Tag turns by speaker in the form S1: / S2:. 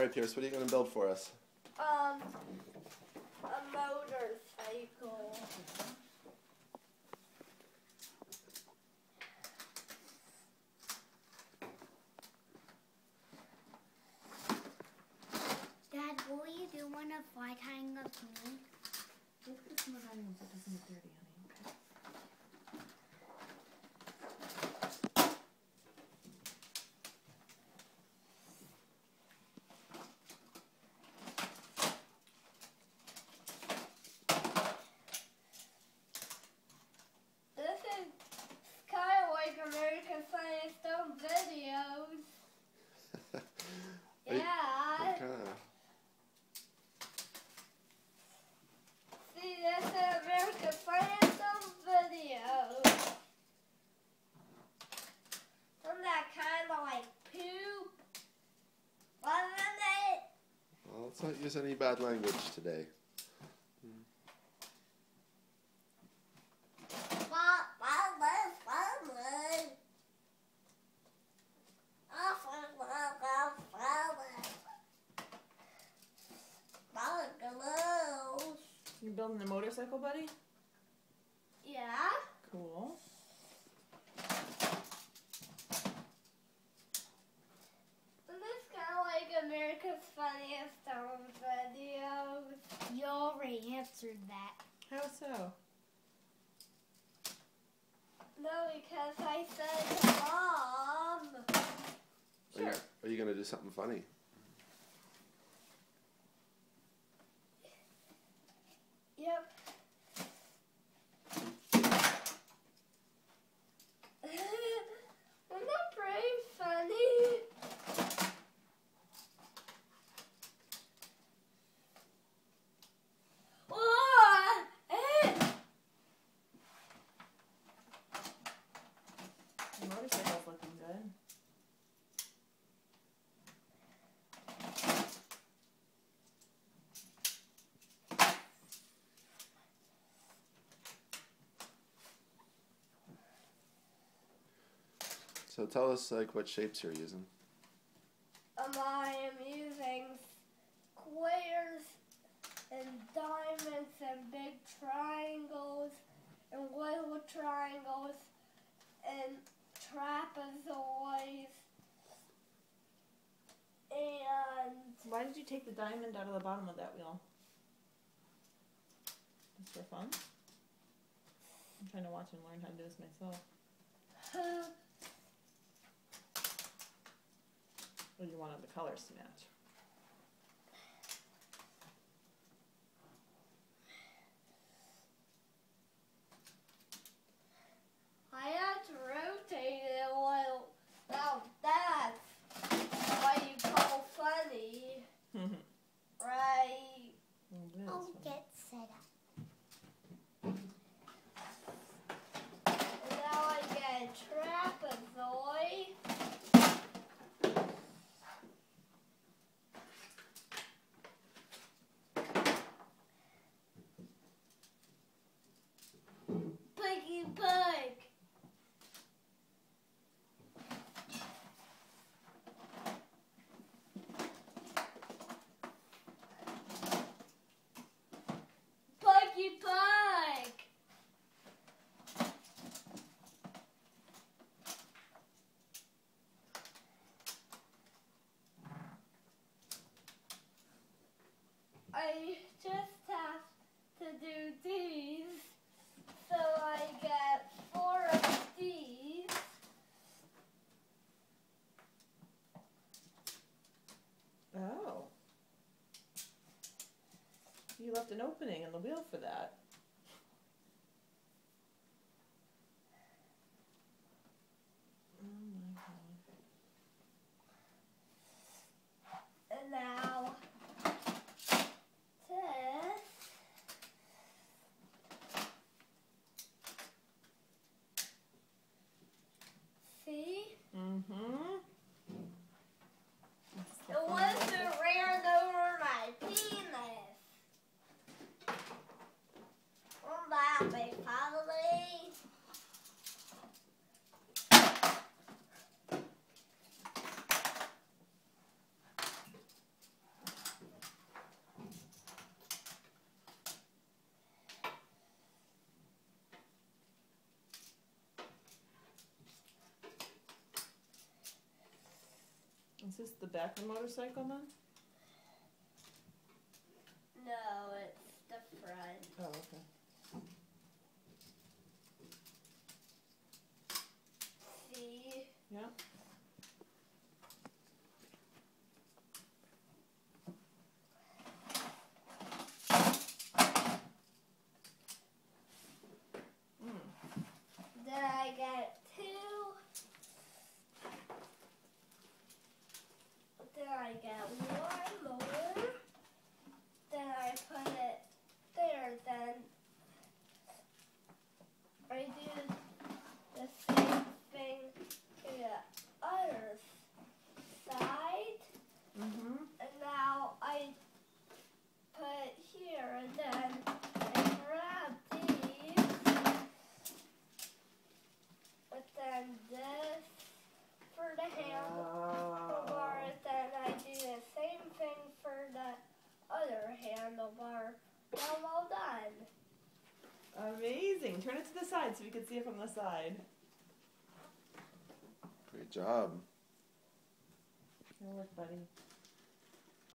S1: Alright, Pierce, what are you going to build for us?
S2: A motorcycle.
S3: Dad, will you do one of fly tying of me?
S4: Let's put some of that in so it doesn't get dirty, honey. Okay.
S2: This is kind of like American Science Stone videos. Yeah.
S1: Okay.
S2: See, this is American Science Stone videos. Isn't that kind of like poop? Wasn't it?
S1: Well, let's not use any bad language today.
S4: You building a motorcycle, buddy?
S2: Yeah.
S4: Cool.
S2: Isn't this kind of like America's Funniest Home Videos?
S3: You already answered that.
S4: How so?
S2: No, because I said to Mom. Sure.
S1: Are you going to do something funny?
S2: Yep. Isn't that pretty funny? Oh,
S4: The motorcycle's looking good.
S1: So tell us what shapes you're using.
S2: I am using squares and diamonds and big triangles and little triangles and trapezoids and
S4: Why did you take the diamond out of the bottom of that wheel? Just for fun? I'm trying to watch and learn how to do this myself. Or you wanted the colors to match?
S2: I had to rotate it a little. Now that's what you call funny, right?
S4: It is
S3: I'll
S4: fun.
S3: get set up.
S2: And now I get a trapezoid. Piggy pig. Piggy pig. I just have to do these, so I get 4 of these.
S4: Oh. You left an opening in the wheel for that. Oh my god.
S2: And now this. See?
S4: Mm-hmm.
S2: It wasn't ran over my penis.
S4: this the back of the motorcycle then?
S2: No, it's the front.
S4: Oh, okay.
S2: See?
S4: Yeah.
S2: Then I get two. Then I get one more. Then I put it there. Then I do the same thing to the other side.
S4: Mm-hmm.
S2: And now I put it here and then I grab these. But then this for the handlebar. Then I do the same thing for the other handlebar. Now I'm all done.
S4: Amazing. Turn it to the side so we can see it from the side.
S1: Great job.
S4: Good work, buddy.